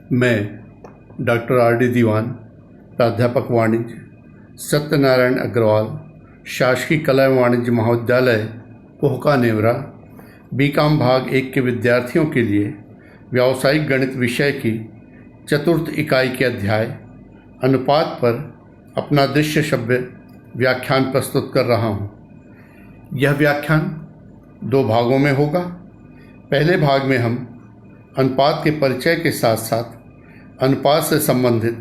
मैं doctor R D दीवान, प्राध्यापक वाणिज्य, सत्यनारायण अग्रवाल, शासकीय कला एवं वाणिज्य महाविद्यालय कोहका नेवरा, बीकॉम भाग 1 के विद्यार्थियों के लिए व्यावसायिक गणित विषय की चतुर्थ इकाई के अध्याय अनुपात पर अपना दृश्य श्रव्य व्याख्यान प्रस्तुत कर रहा हूँ। यह व्याख्यान 2 भागों में होगा। पहले भाग में हम अनुपात के परिचय के साथ साथ अनुपात से संबंधित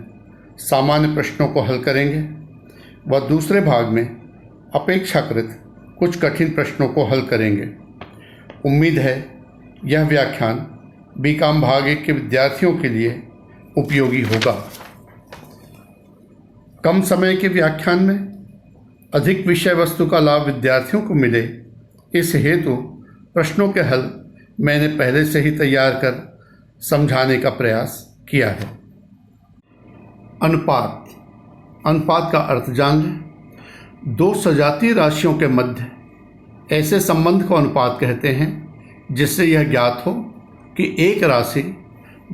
सामान्य प्रश्नों को हल करेंगे व दूसरे भाग में अपेक्षाकृत कुछ कठिन प्रश्नों को हल करेंगे। उम्मीद है यह व्याख्यान बीकॉम भाग 1 के विद्यार्थियों के लिए उपयोगी होगा। कम समय के व्याख्यान में अधिक विषय वस्तु का लाभ विद्यार्थियों को मिले, इस हेतु प्रश्नों के हल मैंने पहले से ही तैयार कर समझाने का प्रयास किया है। अनुपात का अर्थ जान लें। 2 सजातीय राशियों के मध्य ऐसे संबंध को अनुपात कहते हैं जिससे यह ज्ञात हो कि एक राशि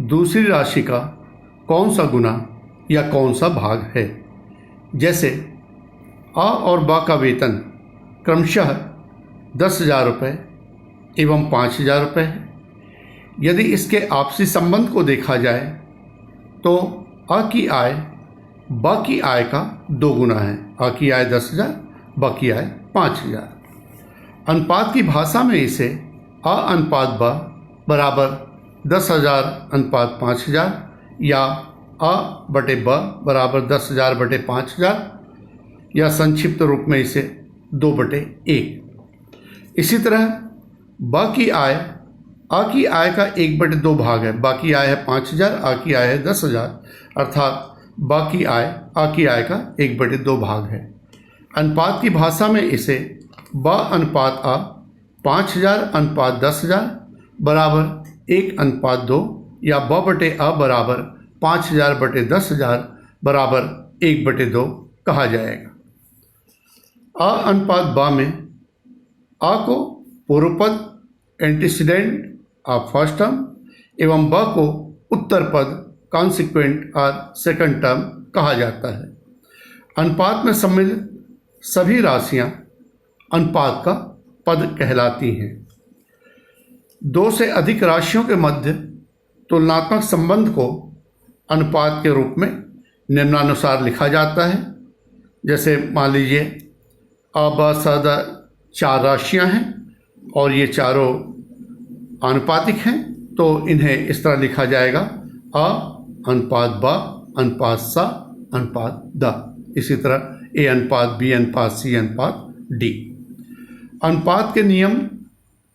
दूसरी राशि का कौन सा गुना या कौन सा भाग है। जैसे आ और बा का वेतन क्रमशः 10,000 रुपये एवं 5,000 रुपये है। यदि इसके आपसी संबंध को देखा जाए तो अ की आय ब की आय का 2 गुना है। अ की आय 10,000, ब की आय 5,000। अनुपात की भाषा में इसे अ अनुपात ब बराबर 10,000 अनुपात 5,000 या अ बटे ब बराबर 10,000 बटे 5,000 या संक्षिप्त रूप में इसे 2/1। इसी तरह ब की आय आ की आय का 1/2 भाग है। ब की आय है 5,000, आ की आय है 10,000, अर्थात ब की आय आ की आय का 1/2 भाग है। अनुपात की भाषा में इसे ब अनुपात आ 5,000 अनुपात 10,000 बराबर 1:2 या ब बटे अ बराबर 5,000 बटे 10,000 बराबर 1/2 कहा जाएगा। अ अनुपात ब में आ को पूर्व पद एंटीसीडेंट ऑफ फर्स्ट टर्म एवं ब को उत्तर पद कॉन्सिक्वेंट और सेकंड टर्म कहा जाता है। अनुपात में सम्मिलित सभी राशियां अनुपात का पद कहलाती हैं। 2 से अधिक राशियों के मध्य तुलनात्मक संबंध को अनुपात के रूप में निम्नानुसार लिखा जाता है। जैसे मान लीजिए अ ब स द 4 राशियां हैं और ये चारों आनुपातिक हैं, तो इन्हें इस तरह लिखा जाएगा अ अनुपात ब अनुपात स अनुपात द। इसी तरह ए अनुपात बी अनुपात सी अनुपात डी। अनुपात के नियम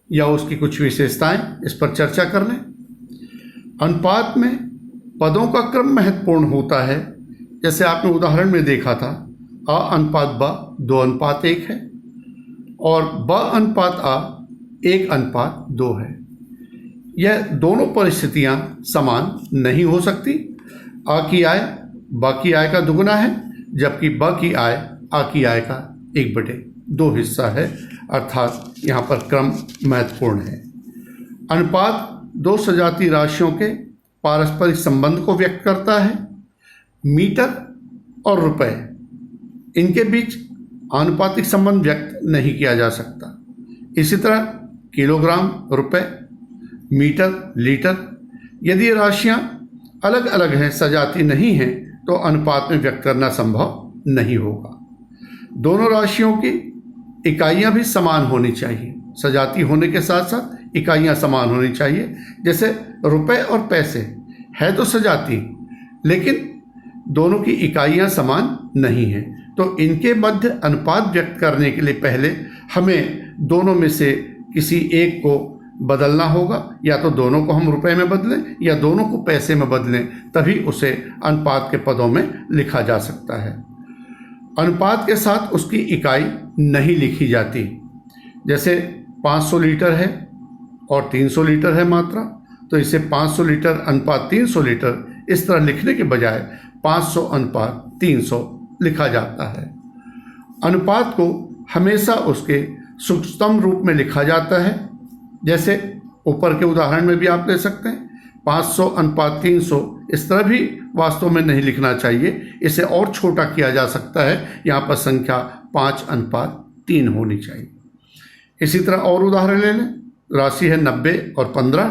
या उसकी कुछ विशेषताएं, इस पर चर्चा कर लें। अनुपात में पदों का क्रम महत्वपूर्ण होता है। जैसे आपने उदाहरण में देखा था अ अनुपात ब 2:1 है और ब अनुपात आ 1:2 है। यह दोनों परिस्थितियां समान नहीं हो सकती। आ की आय ब की आय का 2 गुना है, जबकि ब की आय आ की आय का 1/2 हिस्सा है, अर्थात यहाँ पर क्रम महत्वपूर्ण है। अनुपात 2 सजातीय राशियों के पारस्परिक संबंध को व्यक्त करता है। मीटर और रुपए, इनके बीच आनुपातिक संबंध व्यक्त नहीं किया जा सकता। इसी तरह किलोग्राम, रुपए, मीटर, लीटर, यदि राशियां अलग अलग हैं, सजाती नहीं हैं, तो अनुपात में व्यक्त करना संभव नहीं होगा। दोनों राशियों की इकाइयां भी समान होनी चाहिए। सजाती होने के साथ साथ इकाइयां समान होनी चाहिए। जैसे रुपए और पैसे है तो सजाती, लेकिन दोनों की इकाइयां समान नहीं हैं, तो इनके मध्य अनुपात व्यक्त करने के लिए पहले हमें दोनों में से किसी एक को बदलना होगा। या तो दोनों को हम रुपए में बदलें या दोनों को पैसे में बदलें, तभी उसे अनुपात के पदों में लिखा जा सकता है। अनुपात के साथ उसकी इकाई नहीं लिखी जाती। जैसे 500 लीटर है और 300 लीटर है मात्रा, तो इसे 500 लीटर अनुपात 300 लीटर इस तरह लिखने के बजाय 500 अनुपात 300 लिखा जाता है। अनुपात को हमेशा उसके सूक्ष्मतम रूप में लिखा जाता है। जैसे ऊपर के उदाहरण में भी आप ले सकते हैं 500 अनुपात 300 इस तरह भी वास्तव में नहीं लिखना चाहिए, इसे और छोटा किया जा सकता है। यहाँ पर संख्या 5:3 होनी चाहिए। इसी तरह और उदाहरण ले लें। राशि है 90 और 15,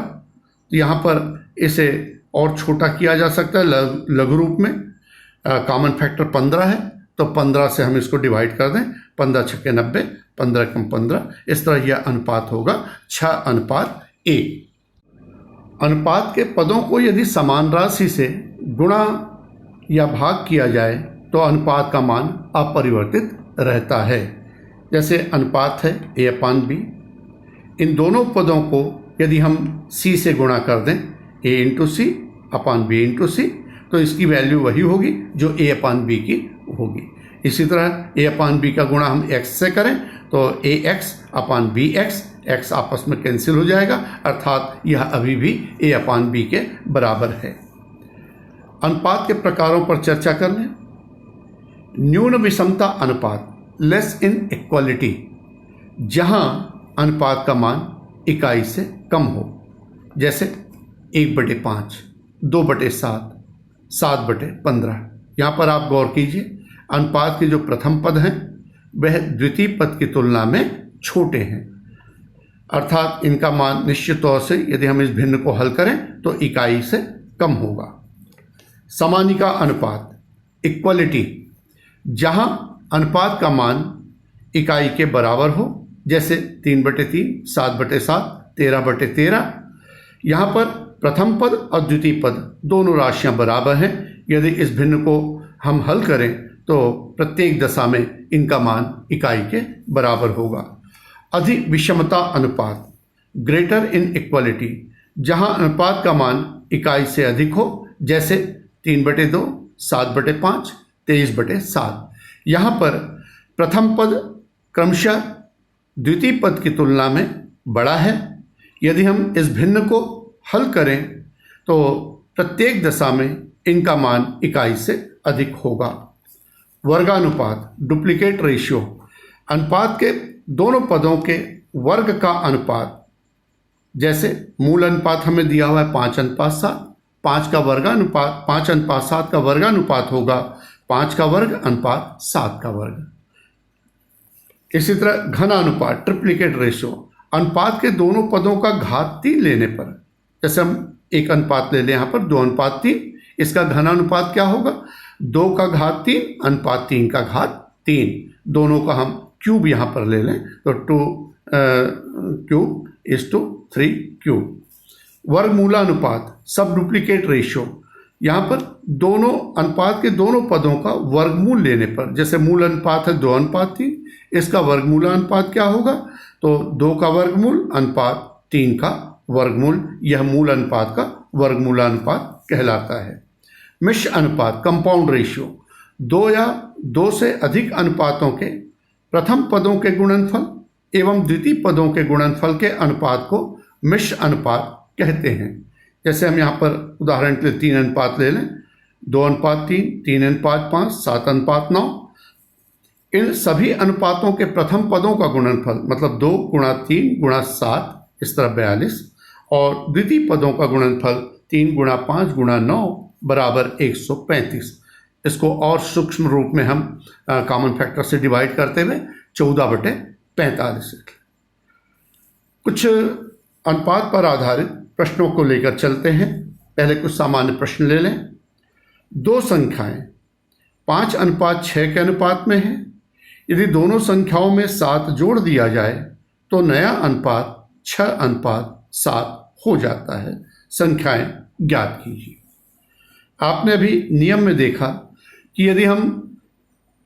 तो यहाँ पर इसे और छोटा किया जा सकता है लघु रूप में। कॉमन फैक्टर 15 है, तो 15 से हम इसको डिवाइड कर दें। 15 छक्के 90, 15 कम 15, इस तरह यह अनुपात होगा 6:1। अनुपात के पदों को यदि समान राशि से गुणा या भाग किया जाए तो अनुपात का मान अपरिवर्तित रहता है। जैसे अनुपात है A/B, इन दोनों पदों को यदि हम C से गुणा कर दें, A/C/B/C, तो इसकी वैल्यू वही होगी जो A/B की होगी। इसी तरह A/B का गुणा हम x से करें तो AX/BX, x आपस में कैंसिल हो जाएगा, अर्थात यह अभी भी A/B के बराबर है। अनुपात के प्रकारों पर चर्चा कर लें। न्यून विषमता अनुपात, लेस इन इक्वालिटी, जहां अनुपात का मान इकाई से कम हो, जैसे 1/5, 2/7, 7/15। यहाँ पर आप गौर कीजिए, अनुपात के जो प्रथम पद हैं वह द्वितीय पद की तुलना में छोटे हैं, अर्थात इनका मान निश्चित तौर से यदि हम इस भिन्न को हल करें तो इकाई से कम होगा। समानिका अनुपात, इक्वलिटी, जहां अनुपात का मान इकाई के बराबर हो, जैसे 3/3, 7/7, 13/13। यहाँ पर प्रथम पद और द्वितीय पद दोनों राशियां बराबर हैं। यदि इस भिन्न को हम हल करें तो प्रत्येक दशा में इनका मान इकाई के बराबर होगा। अधिक विषमता अनुपात, ग्रेटर इन इक्वालिटी, जहां अनुपात का मान इकाई से अधिक हो, जैसे 3/2, 7/5, 23/7। यहाँ पर प्रथम पद क्रमशः द्वितीय पद की तुलना में बड़ा है। यदि हम इस भिन्न को हल करें तो प्रत्येक दशा में इनका मान इकाई से अधिक होगा। वर्गानुपात, डुप्लीकेट रेशियो, अनुपात के दोनों पदों के वर्ग का अनुपात, जैसे मूल अनुपात हमें दिया हुआ है 5:7, 5 का वर्गानुपात 5:7 का वर्गानुपात होगा 5 का वर्ग अनुपात 7 का वर्ग। इसी तरह घनानुपात, ट्रिप्लिकेट रेशियो, अनुपात के दोनों पदों का घात 3 लेने पर, जैसे हम एक अनुपात ले लें यहाँ पर 2:3, इसका घनानुपात क्या होगा? 2 का घात 3 अनुपात 3 का घात 3। दोनों का हम क्यूब यहाँ पर ले लें तो 2 क्यूब इज टू 3 क्यूब। वर्गमूलानुपात, सब डुप्लीकेट रेशियो, यहाँ पर दोनों अनुपात के दोनों पदों का वर्गमूल लेने पर, जैसे मूल अनुपात है 2:3, इसका वर्गमूलानुपात क्या होगा? तो 2 का वर्गमूल अनुपात 3 का वर्गमूल, यह मूल अनुपात का वर्गमूलानुपात कहलाता है। मिश्र अनुपात, कंपाउंड रेशियो, 2 या 2 से अधिक अनुपातों के प्रथम पदों के गुणनफल एवं द्वितीय पदों के गुणनफल के अनुपात को मिश्र अनुपात कहते हैं। जैसे हम यहाँ पर उदाहरण के लिए 3 अनुपात ले लें, 2:3, 3:5, 7:9। इन सभी अनुपातों के प्रथम पदों का गुणनफल, मतलब 2 × 3 × 7, इस तरह 42, और द्वितीय पदों का गुणनफल 3 × 5 × 9 बराबर 135। इसको और सूक्ष्म रूप में हम कॉमन फैक्टर से डिवाइड करते हुए 14/45। कुछ अनुपात पर आधारित प्रश्नों को लेकर चलते हैं। पहले कुछ सामान्य प्रश्न ले लें। 2 संख्याएं 5:6 के अनुपात में हैं। यदि दोनों संख्याओं में 7 जोड़ दिया जाए तो नया अनुपात 6:7 हो जाता है। संख्याएं ज्ञात कीजिए। आपने अभी नियम में देखा कि यदि हम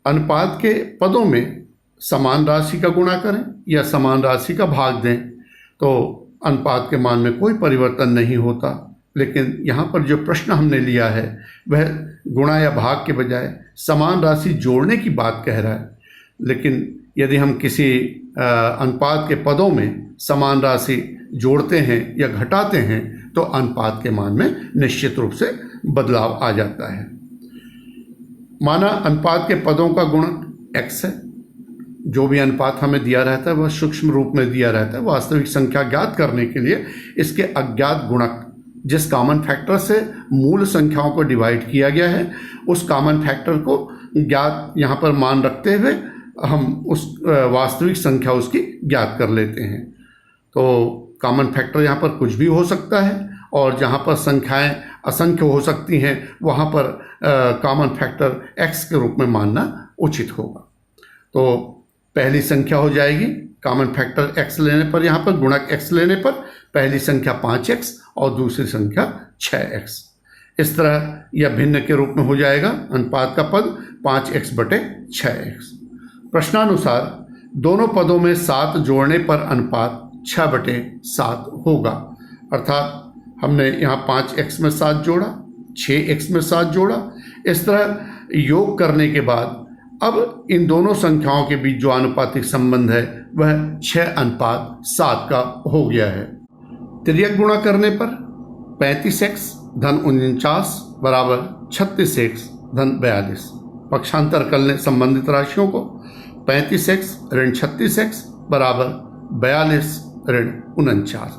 अनुपात के पदों में समान राशि का गुणा करें या समान राशि का भाग दें तो अनुपात के मान में कोई परिवर्तन नहीं होता। लेकिन यहाँ पर जो प्रश्न हमने लिया है वह गुणा या भाग के बजाय समान राशि जोड़ने की बात कह रहा है। लेकिन यदि हम किसी अनुपात के पदों में समान राशि जोड़ते हैं या घटाते हैं तो अनुपात के मान में निश्चित रूप से बदलाव आ जाता है। माना अनुपात के पदों का गुणक x है। जो भी अनुपात हमें दिया रहता है वह सूक्ष्म रूप में दिया रहता है। वास्तविक संख्या ज्ञात करने के लिए इसके अज्ञात गुणक जिस कॉमन फैक्टर से मूल संख्याओं को डिवाइड किया गया है उस कॉमन फैक्टर को ज्ञात यहाँ पर मान रखते हुए हम उस वास्तविक संख्या उसकी ज्ञात कर लेते हैं। तो कॉमन फैक्टर यहाँ पर कुछ भी हो सकता है और जहाँ पर संख्याएं असंख्य हो सकती हैं वहाँ पर कॉमन फैक्टर x के रूप में मानना उचित होगा। तो पहली संख्या हो जाएगी कॉमन फैक्टर x लेने पर, यहाँ पर गुणक x लेने पर पहली संख्या 5x और दूसरी संख्या 6x। इस तरह यह भिन्न के रूप में हो जाएगा अनुपात का पद 5x बटे 6x। प्रश्नानुसार दोनों पदों में 7 जोड़ने पर अनुपात 6 बटे 7 होगा। अर्थात हमने यहाँ 5x में 7 जोड़ा, 6x में 7 जोड़ा। इस तरह योग करने के बाद अब इन दोनों संख्याओं के बीच जो आनुपातिक संबंध है वह 6:7 का हो गया है। तिर्यक गुणा करने पर 35x धन 49 बराबर 36x धन 42। पक्षांतर कर लें संबंधित राशियों को। 35x ऋण 36x बराबर 42 ऋण 49,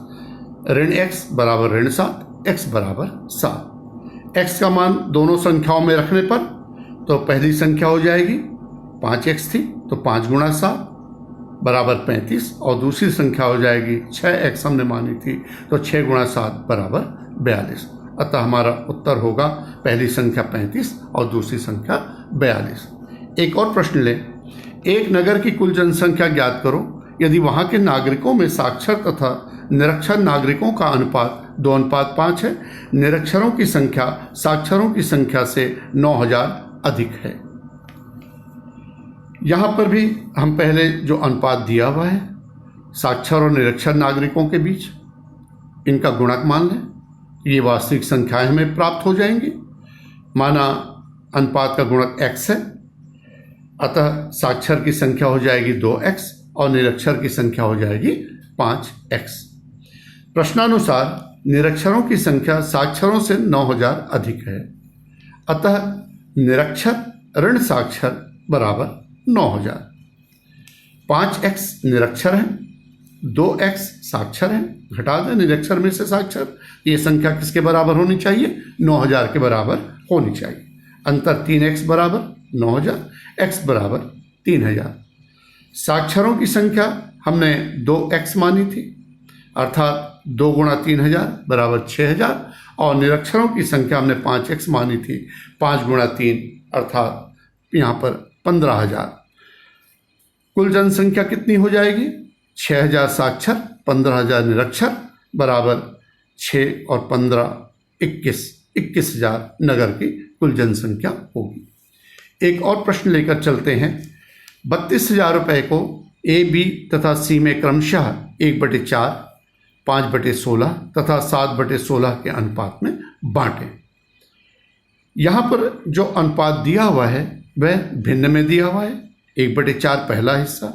ऋण x बराबर ऋण 7, x बराबर 7। x का मान दोनों संख्याओं में रखने पर तो पहली संख्या हो जाएगी 5x थी तो 5 गुणा 7 बराबर 35 और दूसरी संख्या हो जाएगी 6x हमने मानी थी तो 6 गुणा 7 बराबर 42। अतः हमारा उत्तर होगा पहली संख्या 35 और दूसरी संख्या 42। एक और प्रश्न लें। एक नगर की कुल जनसंख्या ज्ञात करो यदि वहाँ के नागरिकों में साक्षर तथा निरक्षर नागरिकों का अनुपात 2:5 है। निरक्षरों की संख्या साक्षरों की संख्या से 9000 अधिक है। यहाँ पर भी हम पहले जो अनुपात दिया हुआ है साक्षर और निरक्षर नागरिकों के बीच, इनका गुणक मान लें, ये वास्तविक संख्याएं हमें प्राप्त हो जाएंगी। माना अनुपात का गुणक x है, अतः साक्षर की संख्या हो जाएगी 2x और निरक्षर की संख्या हो जाएगी 5x। प्रश्नानुसार निरक्षरों की संख्या साक्षरों से 9000 अधिक है, अतः निरक्षर ऋण साक्षर बराबर 9000। 5x निरक्षर है, 2x साक्षर है, घटा दें निरक्षर में से साक्षर। ये संख्या किसके बराबर होनी चाहिए? 9000 के बराबर होनी चाहिए। अंतर 3x बराबर 9000, x बराबर 3000। साक्षरों की संख्या हमने 2x मानी थी, अर्थात 2 गुणा 3000 बराबर 6000 और निरक्षरों की संख्या हमने 5x मानी थी, 5 गुणा 3 अर्थात यहाँ पर 15000। कुल जनसंख्या कितनी हो जाएगी? 6000 साक्षर 15000 निरक्षर बराबर 6 और 15 21,000 नगर की कुल जनसंख्या होगी। एक और प्रश्न लेकर चलते हैं। 32,000 रुपये को ए, बी तथा सी में क्रमशः 1/4, 5/16 तथा 7/16 के अनुपात में बांटें। यहाँ पर जो अनुपात दिया हुआ है वह भिन्न में दिया हुआ है। 1/4 पहला हिस्सा,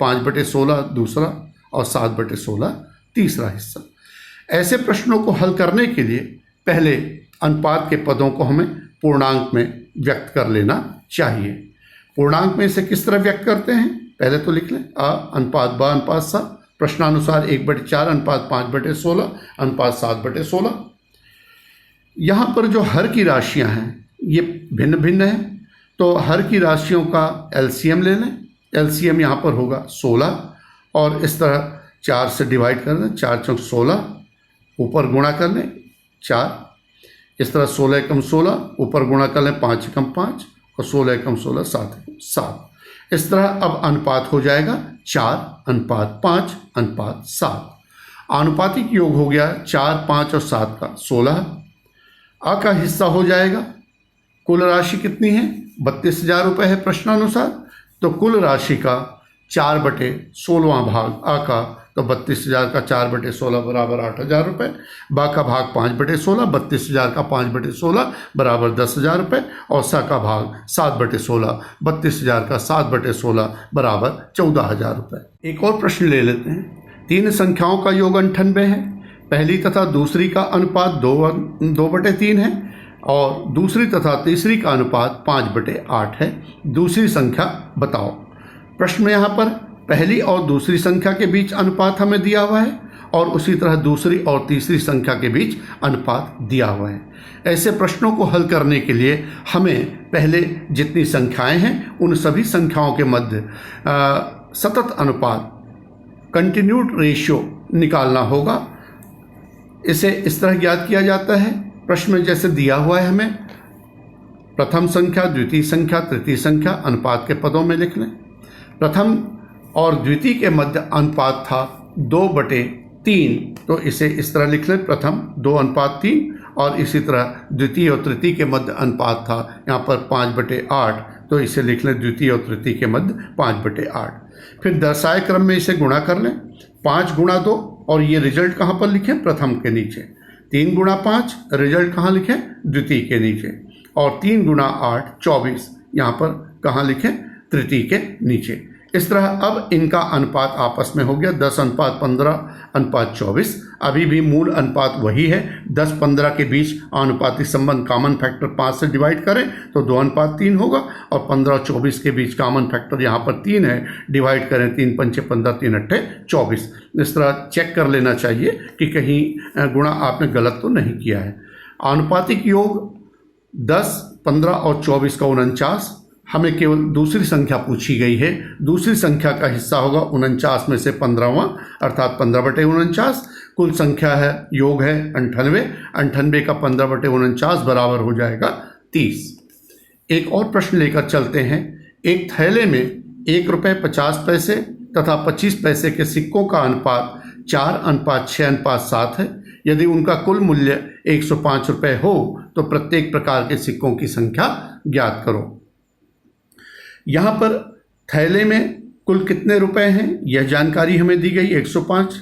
5/16 दूसरा और 7/16 तीसरा हिस्सा। ऐसे प्रश्नों को हल करने के लिए पहले अनुपात के पदों को हमें पूर्णांक में व्यक्त कर लेना चाहिए। पूर्णांक में इसे किस तरह व्यक्त करते हैं पहले तो लिख लें। a अनुपात ब अनुपात सा, प्रश्नानुसार 1/4 अनुपात 5/16 अनुपात 7/16। यहाँ पर जो हर की राशियाँ हैं ये भिन्न भिन्न हैं, तो हर की राशियों का एलसीएम ले लें। एलसीएम यहाँ पर होगा 16 और इस तरह 4 से डिवाइड कर दें, 4 चौक 16, ऊपर गुणा कर लें 4, इस तरह 16 एकम 16, ऊपर गुणा कर लें 5 एकम 5 और 16 एकम 16 7 एकम 7। इस तरह अब अनुपात हो जाएगा 4:5:7। आनुपातिक योग हो गया 4, 5 और 7 का 16। आ का हिस्सा हो जाएगा, कुल राशि कितनी है? 32,000 रुपये है प्रश्नानुसार, तो कुल राशि का 4/16 भाग आ का, तो 32,000 का 4/16 बराबर 8,000 रुपये। बा का भाग 5/16, 32,000 का 5/16 बराबर 10,000 रुपये और सा का भाग 7/16, 32,000 का 7/16 बराबर 14,000 रुपये। एक और प्रश्न ले लेते हैं। 3 संख्याओं का योग 98 है। पहली तथा दूसरी का अनुपात 2/3 है और दूसरी तथा तीसरी का अनुपात 5/8 है। दूसरी संख्या बताओ। प्रश्न में यहाँ पर पहली और दूसरी संख्या के बीच अनुपात हमें दिया हुआ है और उसी तरह दूसरी और तीसरी संख्या के बीच अनुपात दिया हुआ है। ऐसे प्रश्नों को हल करने के लिए हमें पहले जितनी संख्याएं हैं उन सभी संख्याओं के मध्य सतत अनुपात कंटिन्यूड रेशियो निकालना होगा। इसे इस तरह ज्ञात किया जाता है, प्रश्न में जैसे दिया हुआ है हमें प्रथम संख्या, द्वितीय संख्या, तृतीय संख्या अनुपात के पदों में लिख लें। प्रथम और द्वितीय के मध्य अनुपात था 2/3, तो इसे इस तरह लिख लें, प्रथम 2:3, और इसी तरह द्वितीय और तृतीय के मध्य अनुपात था यहाँ पर 5/8, तो इसे लिख लें द्वितीय और तृतीय के मध्य 5/8। फिर दर्शाए क्रम में इसे गुणा कर लें, 5 × 2, और ये रिजल्ट कहाँ पर लिखें, प्रथम के नीचे। 3 × 5, रिजल्ट कहाँ लिखें, द्वितीय के नीचे। और 3 × 8 24, यहाँ पर कहाँ लिखें, तृतीय के नीचे। इस तरह अब इनका अनुपात आपस में हो गया 10:15:24। अभी भी मूल अनुपात वही है, 10-15 के बीच अनुपातिक संबंध कॉमन फैक्टर 5 से डिवाइड करें तो 2:3 होगा, और 15 और 24 के बीच कॉमन फैक्टर यहाँ पर 3 है, डिवाइड करें 3×5 = 15, 3×8 = 24। इस तरह चेक कर लेना चाहिए कि कहीं गुणा आपने गलत तो नहीं किया है। अनुपातिक योग 10, 15 और 24 का 49। हमें केवल दूसरी संख्या पूछी गई है, दूसरी संख्या का हिस्सा होगा 49 में से 15वां, अर्थात 15/49। कुल संख्या है, योग है 98, 98 का 15/49 बराबर हो जाएगा 30। एक और प्रश्न लेकर चलते हैं। एक थैले में ₹1.50 तथा 25 पैसे के सिक्कों का अनुपात 4:6:7 है। यदि उनका कुल मूल्य ₹105 हो तो प्रत्येक प्रकार के सिक्कों की संख्या ज्ञात करो। यहाँ पर थैले में कुल कितने रुपए हैं यह जानकारी हमें दी गई 105,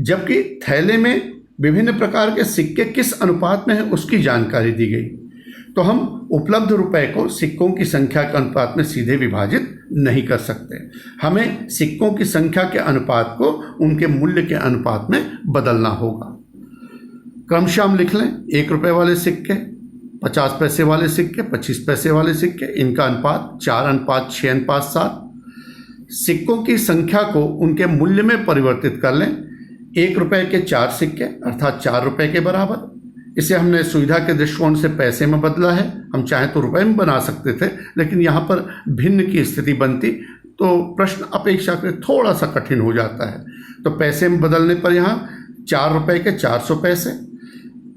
जबकि थैले में विभिन्न प्रकार के सिक्के किस अनुपात में है उसकी जानकारी दी गई। तो हम उपलब्ध रुपए को सिक्कों की संख्या के अनुपात में सीधे विभाजित नहीं कर सकते, हमें सिक्कों की संख्या के अनुपात को उनके मूल्य के अनुपात में बदलना होगा। क्रमशः हम लिख लें, ₹1 वाले सिक्के, 50 पैसे वाले सिक्के, 25 पैसे वाले सिक्के, इनका अनुपात 4:6:7। सिक्कों की संख्या को उनके मूल्य में परिवर्तित कर लें। ₹1 के 4 सिक्के अर्थात ₹4 के बराबर। इसे हमने सुविधा के दृष्टिकोण से पैसे में बदला है, हम चाहें तो रुपए में बना सकते थे, लेकिन यहाँ पर भिन्न की स्थिति बनती तो प्रश्न अपेक्षाकृत थोड़ा सा कठिन हो जाता है। तो पैसे में बदलने पर यहाँ ₹4 के 400 पैसे,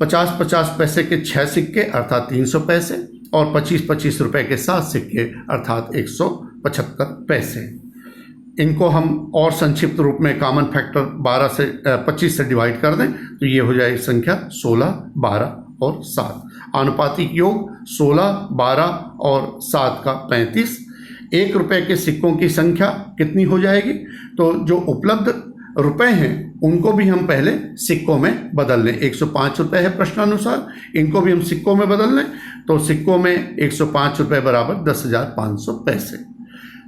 50-50 पैसे के 6 सिक्के अर्थात 300 पैसे, और 25-25 रुपए के 7 सिक्के अर्थात 175 पैसे। इनको हम और संक्षिप्त रूप में कॉमन फैक्टर 25 से डिवाइड कर दें तो ये हो जाएगी संख्या 16, 12 और 7। आनुपातिक योग 16, 12 और 7 का 35। ₹1 के सिक्कों की संख्या कितनी हो जाएगी, तो जो उपलब्ध रुपए हैं उनको भी हम पहले सिक्कों में बदल लें। 105 रुपए है प्रश्नानुसार, इनको भी हम सिक्कों में बदल लें तो सिक्कों में 105 रुपए बराबर 10,500 पैसे।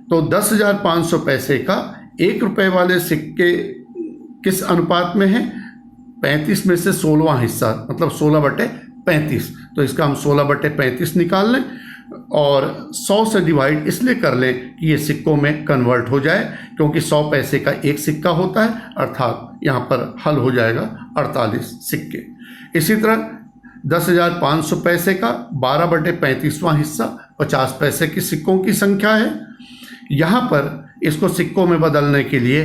तो 10,500 पैसे का ₹1 वाले सिक्के किस अनुपात में है, 35 में से 16वां हिस्सा, मतलब 16/35। तो इसका हम 16/35 निकाल लें और 100 से डिवाइड इसलिए कर लें कि ये सिक्कों में कन्वर्ट हो जाए, क्योंकि 100 पैसे का एक सिक्का होता है, अर्थात यहाँ पर हल हो जाएगा 48 सिक्के। इसी तरह 10,500 पैसे का 12/35वां हिस्सा 50 पैसे की सिक्कों की संख्या है। यहाँ पर इसको सिक्कों में बदलने के लिए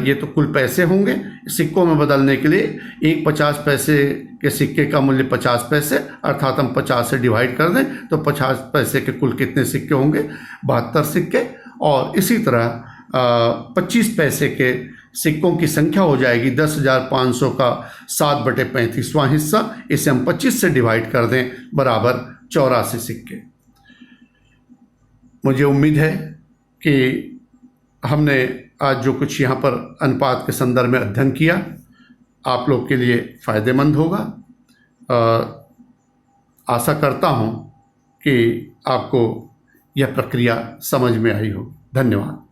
ये तो कुल पैसे होंगे, सिक्कों में बदलने के लिए एक 50 पैसे के सिक्के का मूल्य 50 पैसे, अर्थात हम 50 से डिवाइड कर दें तो 50 पैसे के कुल कितने सिक्के होंगे, 72 सिक्के। और इसी तरह 25 पैसे के सिक्कों की संख्या हो जाएगी 10,500 का 7/35वां हिस्सा, इसे हम 25 से डिवाइड कर दें बराबर 84 सिक्के। मुझे उम्मीद है कि हमने आज जो कुछ यहाँ पर अनुपात के संदर्भ में अध्ययन किया आप लोग के लिए फ़ायदेमंद होगा। आशा करता हूँ कि आपको यह प्रक्रिया समझ में आई हो। धन्यवाद।